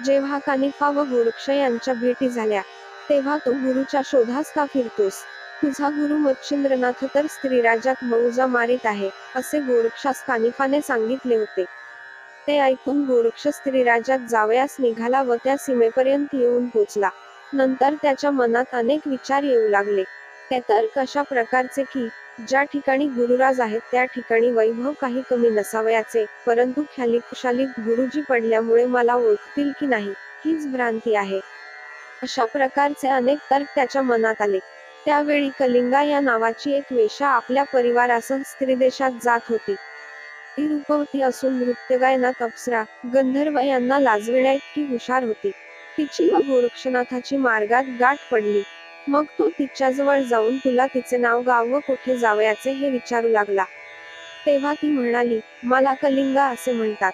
जेव्हा कानिफा व गोरक्ष यांच्या भेटी झाल्या, तेव्हा तो गुरुच्या शोधास का फिरतोस? तुझा गुरु मच्छिंद्रनाथ तर स्त्रीराज्यात मौजा मारीत आहे, असे गोरक्षास कानिफाने सांगितले होते. ते ऐकून गोरक्ष स्त्रीराज्यात जावयास निघाला व त्या सीमेपर्यंत येऊन पोचला. नंतर त्याच्या मनात अनेक विचार येऊ लागले. ते तर कशा प्रकारचे की, ज्या ठिकाणी गुरुराज आहेत त्या ठिकाणी वैभव काही कमी नसावयाचे, परंतु ख्यालीखुशालीत गुरुजी पडल्यामुळे मला ओळखतील की नाही, हीच भ्रांती आहे. अशा प्रकारचे अनेक तर्क त्याच्या मनात आले. त्यावेळी कलिंगा या नावाची एक वेश्या आपल्या परिवारासह स्त्रीदेशात जात होती. ती रूपवती असून नृत्यगायनात अप्सरा, गंधर्व यांना लाजविण्याइतकी हुशार होती. तिची व गोरक्षनाथाची मार्गात गाठ पडली. मग तो तिच्याजवळ जाऊन तुला तिचे नाव गाव व कोठे जावयाचे हे विचारू लागला. तेव्हा ती म्हणाली, मला कलिंगा असे म्हणतात.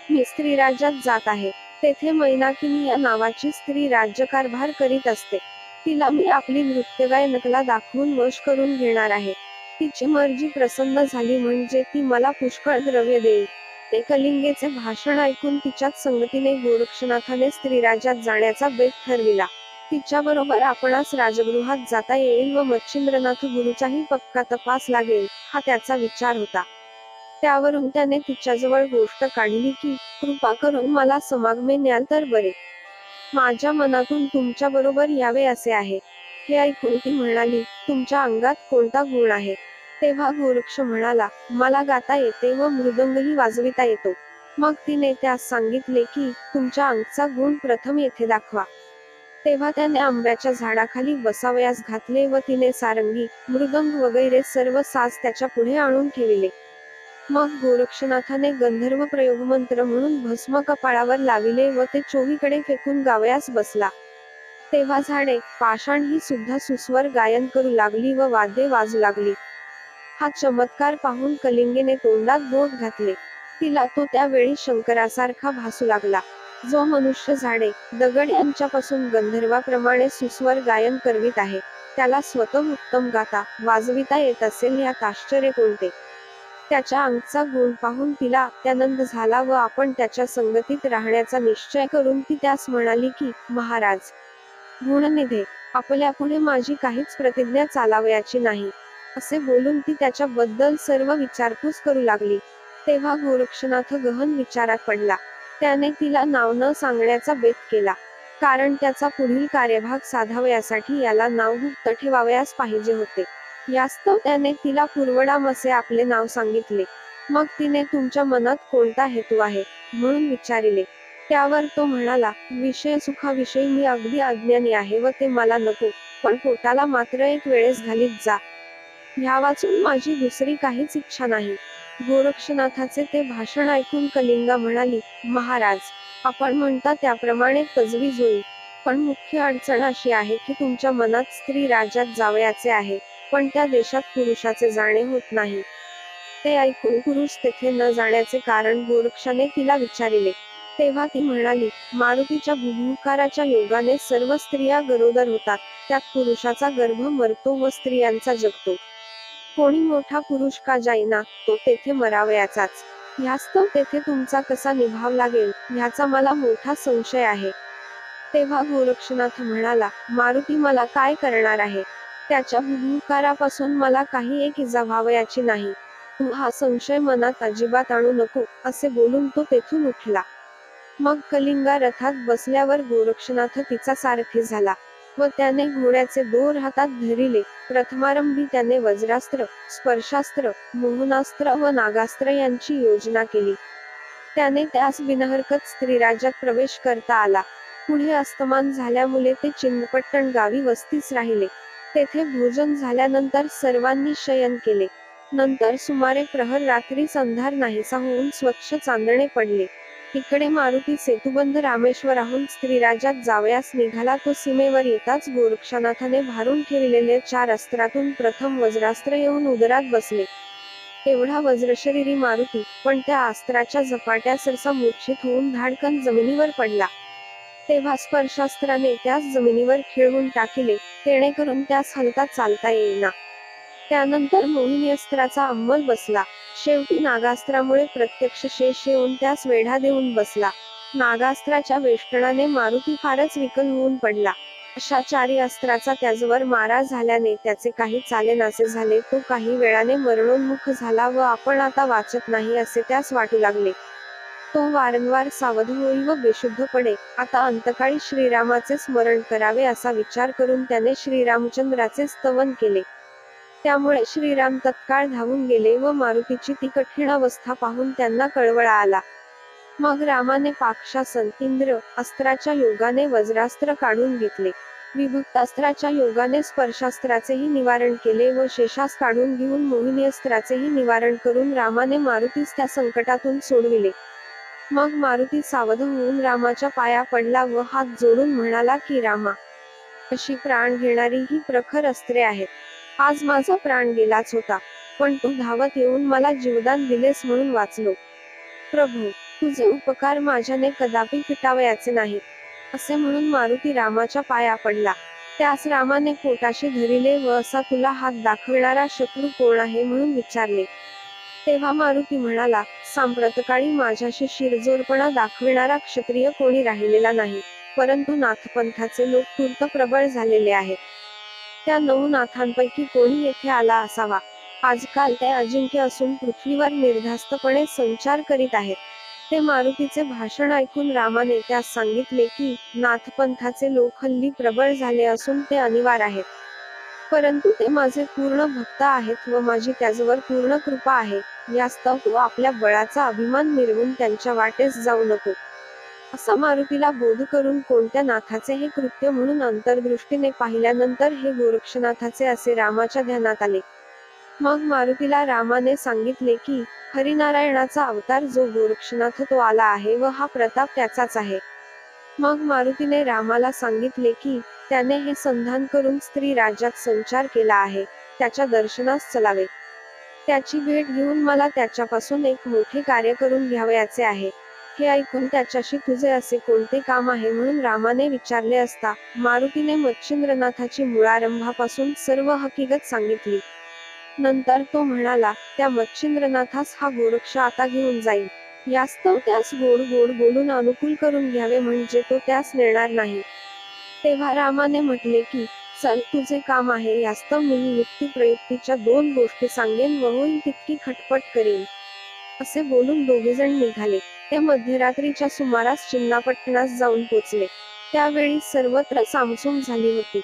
मी स्त्रीराज्यात जात आहे. तेथे मैनाकिनी या नावाची स्त्री राज्यकारभार करीत असते. तिला मी आपली नृत्यगायनकला दाखवून वश करून घेणार आहे. तिची मर्जी प्रसन्न झाली म्हणजे ती मला पुष्कळ द्रव्य देईल. ते कलिंगेचे भाषण ऐकून तिच्याच संगतीने गोरक्षनाथाने स्त्रीराज्यात जाण्याचा बेत ठरविला. तिच्याबरोबर आपणास राजगृहात जाता येईल व मच्छिंद्रनाथ गुरुचाही पक्का तपास लागेल, हा त्याचा विचार होता. त्यावरून त्याने तिच्याजवळ गोष्ट काढली की, कृपा करून मला समागमे न्याल तर बरे. माझ्या मनातून तुमच्या बरोबर यावे असे आहे. हे ऐकून ती म्हणाली, तुमच्या अंगात कोणता गुण आहे? तेव्हा गोरक्ष म्हणाला, मला गाता येते व मृदंगही वाजविता येतो. मग तिने त्यास सांगितले की, तुमच्या अंगचा गुण प्रथम येथे दाखवा. तेव्हा त्याने आंब्याच्या झाडाखाली बसावयास घातले व तिने सारंगी, मृदंग वगैरे सर्व साज त्याच्या पुढे आणून ठेविले. मग गोरक्षनाथाने गंधर्व प्रयोगमंत्र म्हणून भस्म कपाळावर लाविले व ते चोहीकडे फेकून गावयास बसला. तेव्हा झाडे, पाषाण ही सुद्धा सुस्वर गायन करू लागली व वाद्ये वाजू लागली. हा चमत्कार पाहून कलिंगेने तोंडात बोट घातले. तिला तो त्यावेळी शंकरासारखा भासू लागला. जो मनुष्य झाडे, दगड यांच्यापासून गंधर्वाप्रमाणे सुस्वर गायन करवीत आहे, त्याला स्वतः उत्तम गाता, वाजविता येत असेल यात आश्चर्य कोणते? त्याच्या अंगचा गुण पाहून तिला अत्यानंद झाला व आपण त्याच्या संगतीत राहण्याचा निश्चय करून ती त्यास म्हणाली की, महाराज गुणनिधे, आपल्यापुढे माझी काहीच प्रतिज्ञा चालावयाची नाही. असे बोलून ती त्याच्याबद्दल सर्व विचारपूस करू लागली. तेव्हा गोरक्षनाथ गहन विचारात पडला. त्याने तिला नाव न सांगण्याचा बेत केला. कारण त्याचा पुढील कार्यभाग साधावयासाठी याला नाव गुप्त ठेवावयास पाहिजे होते. यास्तव त्याने तिला पूर्वडाम असे आपले नाव सांगितले. मग तिने तुमच्या मनात कोणता हेतू आहे, म्हणून विचारिले. त्यावर तो म्हणाला, विषयसुखाविषयी मी अगदी अज्ञानी आहे व ते मला नको, पण पोटाला मात्र एक वेळेस घालीत जा. ह्या वाचून माझी दुसरी काहीच इच्छा नाही. गोरक्षनाथाचे ते भाषण ऐकून कलिंगा म्हणाली, महाराज, आपण म्हणता त्याप्रमाणे तजवीज होईल. पण मुख्य अडचण अशी आहे की तुमच्या मनात स्त्री राज्यात जावयाचे आहे, पण त्या देशात पुरुषाचे जाणे होत नाही. ते ऐकून पुरुष तेथे न जाण्याचे कारण गोरक्षाने तिला विचारिले. तेव्हा ती म्हणाली, मारुतीच्या भुभुंकाराच्या योगाने सर्व स्त्रिया गरोदर होतात, त्यात पुरुषाचा गर्भ मरतो व स्त्रियांचा जगतो. कोणी मोठा पुरुष का जाईना, तो तेथे मरावयाचाच. ह्यास्तव तेथे तुमचा कसा निभाव लागेल, ह्याचा मला मोठा संशय आहे. तेव्हा गोरक्षनाथ म्हणाला, मारुती मला काय करणार आहे? त्याच्या भुभुंकारापासून मला काही एक इजा व्हावयाची नाही. तू हा संशय मनात अजिबात आणू नको, असे बोलून तो तेथून उठला. मग कलिंगा रथात बसल्यावर गोरक्षनाथ तिचा सारथी झाला व त्याने घोड्याचे दोर हातात धरिले. प्रथमारंभी त्याने वज्रास्त्र, स्पर्शास्त्र, मोहनास्त्र व नागास्त्र यांची योजना केली. त्याने त्यास बिनहरकत स्त्रीराज्यात प्रवेश करता आला. पुढे अस्तमान झाल्यामुळे ते चिन्नपट्टण गावी वस्तीस राहिले. तेथे भोजन झाल्यानंतर सर्वांनी शयन केले. नंतर सुमारे प्रहर रात्रीस अंधार नाहीसा होऊन स्वच्छ चांदणे पडले. इकडे मारुती सेतुबंध रामेश्वराहून स्त्रीराज्यात जावयास निघाला. तो सीमेवर येताच गोरक्षनाथाने भारून ठेविलेल्या 4 अस्त्रातून प्रथम वज्रास्त्र येऊन उदरात बसले. एवढा वज्रशरीरी मारुती, पण त्या अस्त्राच्या झपाट्या सरसा मूर्छित होऊन धाडकन जमिनीवर पडला. तेव्हा स्पर्शास्त्राने त्यास जमिनीवर खिळवून टाकिले, तेणेकरून त्यास हलता चालता येईना. त्यानंतर मोहिनी अस्त्राचा अंमल बसला. शेवटी नागास्त्रामुळे प्रत्यक्ष शेष येऊन त्यास वेढा देऊन बसला. नागास्त्राच्या वेष्टनाने मारुती फारच विकल होऊन पडला. अशा चारी अस्त्राचा त्याजवर मारा झाल्याने त्याचे काही चालेनासे झाले. तो काही वेळाने मरणोन्मुख झाला व आपण आता वाचत नाही असे त्यास वाटू लागले. तो वारंवार सावध होई व बेशुद्ध पडे. आता अंतकाळी श्रीरामाचे स्मरण करावे असा विचार करून त्याने श्रीरामचंद्राचे स्तवन केले. त्यामुळे श्रीराम तत्काळ धावून गेले व मारुतीची ती कठीण अवस्था पाहून त्यांना कळवळा आला. मग रामाने पाकशासन, इंद्र अस्त्राच्या योगाने वज्रास्त्र काढून घेतले. विभक्तास्त्राच्या योगाने स्पर्शास्त्राचेही निवारण केले व शेषास काढून घेऊन मोहिनी अस्त्राचेही निवारण करून रामाने मारुतीस त्या संकटातून सोडविले. मग मारुती सावध होऊन रामाच्या पाया पडला व हात जोडून म्हणाला की रामा, अशी प्राण घेणारी ही प्रखर अस्त्रे आहेत. आज माझा प्राण गेलाच होता, पण तू धावत येऊन मला जीवदान दिलेस म्हणून वाचलो. प्रभू, तुझे उपकार माझ्याने कदापि फिटावयाचे नाहीत. असे म्हणून मारुती रामाच्या पाया पडला. त्यास रामाने पोटाशी धरिले व असा तुला हात दाखविणारा शत्रू कोण आहे म्हणून विचारले. तेव्हा मारुती म्हणाला, सांप्रतकाळी माझ्याशी शिरजोरपणा दाखविणारा क्षत्रिय कोणी राहिलेला नाही, परंतु नाथपंथाचे लोक तूर्त प्रबळ झालेले आहेत. त्या 9 नाथांपैकी कोणी येथे आला असावा. आजकाल ते अजिंक्य असून पृथ्वीवर निर्धास्तपणे संचार करीत आहेत. ते मारुतीचे भाषण ऐकून रामाने त्यास सांगितले की नाथपंथाचे लोक हल्ली प्रबळ झाले असून ते अनिवार आहेत, परंतु ते माझे पूर्ण भक्त आहेत व माझी त्याजवर पूर्ण कृपा आहे. यास्तव तू आपल्या बळाचा अभिमान मिरवून त्यांच्या वाटेस जाऊ नको. असा मारुतीला बोध करून कोणत्या नाथाचे हे कृत्य म्हणून अंतर्दृष्टीने पाहिल्यानंतर हे गोरक्षनाथाचे असे रामाच्या ध्यानात आले. मग मारुतीला रामाने सांगितले की हरिनारायणाचा अवतार जो गोरक्षनाथ तो आला आहे व हा प्रताप त्याचाच आहे. मग मारुतीने रामाला सांगितले की त्याने हे संधान करून स्त्री राज्यात संचार केला आहे, त्याच्या दर्शनास चलावे. त्याची भेट घेऊन मला त्याच्यापासून एक मोठे कार्य करून घ्यावयाचे आहे. हे ऐकून त्याच्याशी तुझे असे कोणते काम आहे म्हणून रामाने विचारले असता मारुतीने मच्छिंद्रनाथाची मुळारंभापासून सर्व हकीकत सांगितली. नंतर तो म्हणाला, त्या मच्छिंद्रनाथास हा गोरक्ष आता घेऊन जाईल. यास्तव त्यास गोड गोड बोलून अनुकूल करून घ्यावे म्हणजे तो त्यास नेणार नाही. तेव्हा रामाने म्हटले की चल, तुझे काम आहे. यास्तव मी युक्तिप्रयुक्तीच्या 2 गोष्टी सांगेन व होईल तितकी खटपट करीन. असे बोलून दोघेजण निघाले. ते मध्यरात्रीच्या सुमारास चिन्नापट्टणास जाऊन पोचले. त्यावेळी सर्वत्र सामसूम झाली होती.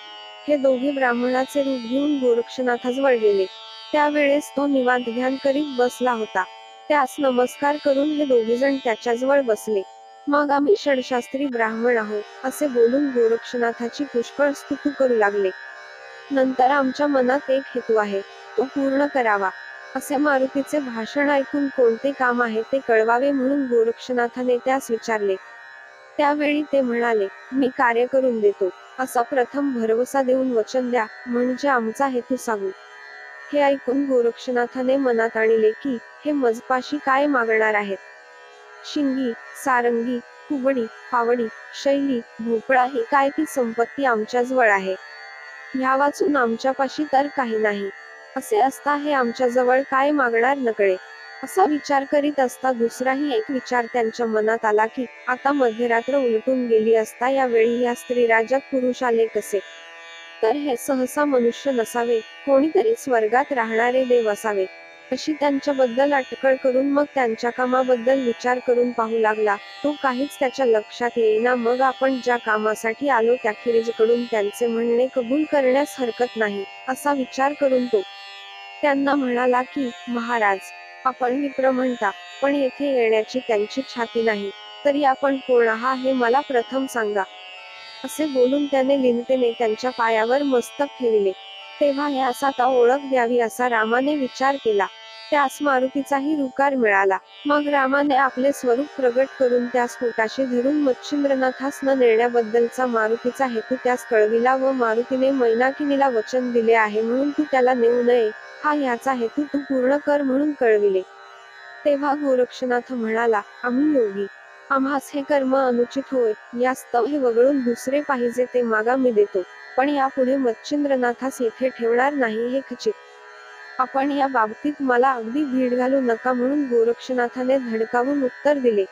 हे दोघे ब्राह्मणाचे रूप घेऊन गोरक्षनाथाजवळ गेले. त्यावेळेस तो निवांत ध्यान करीत बसला होता. त्यास नमस्कार करून हे दोघेजण त्याच्याजवळ बसले. मग आम्ही षडशास्त्री ब्राह्मण आहोत असे बोलून गोरक्षनाथाची पुष्कळ स्तुती करू लागले. नंतर आमच्या मनात एक हेतू आहे, तो पूर्ण करावा. असे मारुतीचे भाषण ऐकून कोणते काम आहे ते कळवावे म्हणून गोरक्षनाथाने त्यास विचारले. त्यावेळी ते म्हणाले, मी कार्य करून देतो. असा प्रथम भरवसा देऊन वचन द्या, म्हणजे आमचा हेतू सांगू. हे ऐकून गोरक्षनाथाने मनात आणले की हे मजपाशी काय मागणार आहेत. शिंगी, सारंगी, कुबडी, पावडी, शैली, भोपळा ही काय ती संपत्ती आमच्याजवळ आहे. ह्या वाचून आमच्यापाशी तर काही नाही. असे असता हे आमच्याजवळ काय मागणार नकळे. असा विचार करीत असता दुसराही एक विचार त्यांच्या मनात आला की आता मध्यरात्र उलटून गेली असता या वेळी या स्त्रीराज्यात पुरुष आले कसे. तर हे सहसा मनुष्य नसावे, कोणीतरी स्वर्गात राहणारे देव असावे. अशी त्यांच्याबद्दल अटकळ करून मग त्यांच्या कामाबद्दल विचार करून पाहू लागला. तो काहीच त्याच्या लक्षात येईना. मग आपण ज्या कामासाठी आलो त्याखेरीजकडून त्यांचे म्हणणे कबूल करण्यास हरकत नाही असा विचार करून तो त्यांना म्हणाला की महाराज, आपण विप्र म्हणता, पण येथे येण्याची त्यांची छाती नाही. तरी आपण कोण आहात हे मला प्रथम सांगा. असे बोलून त्याने लीनतेने त्यांच्या पायावर मस्तक ठेविले. तेव्हा ह्यास आता ओळख द्यावी असा रामाने विचार केला. त्यास मारुतीचाही रुकार मिळाला. मग रामाने आपले स्वरूप प्रगट करून त्यास पोटाशी धरून मच्छिंद्रनाथास न नेण्याबद्दलचा मारुतीचा हेतू त्यास कळविला व मारुतीने मैनाकिनीला वचन दिले आहे म्हणून तू त्याला नेऊ नये, हा ह्याचा हेतू तू पूर्ण कर म्हणून कळविले. तेव्हा गोरक्षनाथ म्हणाला, आम्ही योगी, आम्हास हे कर्म अनुचित होय. यास्तव हे वगळून दुसरे पाहिजे ते मागा, मी देतो. पण यापुढे मच्छिंद्रनाथास येथे ठेवणार नाही हे खचित. आपण या बाबतीत मला अगदी भीड घालू नका म्हणून गोरक्षनाथाने धडकावून उत्तर दिले.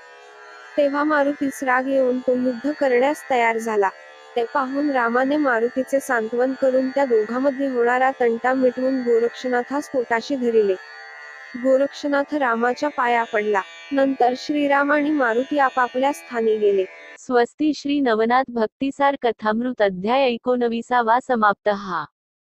तेव्हा मारुतीस राग येऊन तो युद्ध करण्यास तयार झाला. ते पाहून रामाने मारुतीचे सांत्वन करून त्या दोघांमध्ये होणारा तंटा मिटवून गोरक्षनाथास पोटाशी धरिले. गोरक्षनाथ रामाच्या पाया पडला. नंतर श्रीराम आणि मारुती आपापल्या स्थानी गेले. स्वस्ती. श्री नवनाथ भक्तिसार कथामृत अध्याय 19 समाप्त.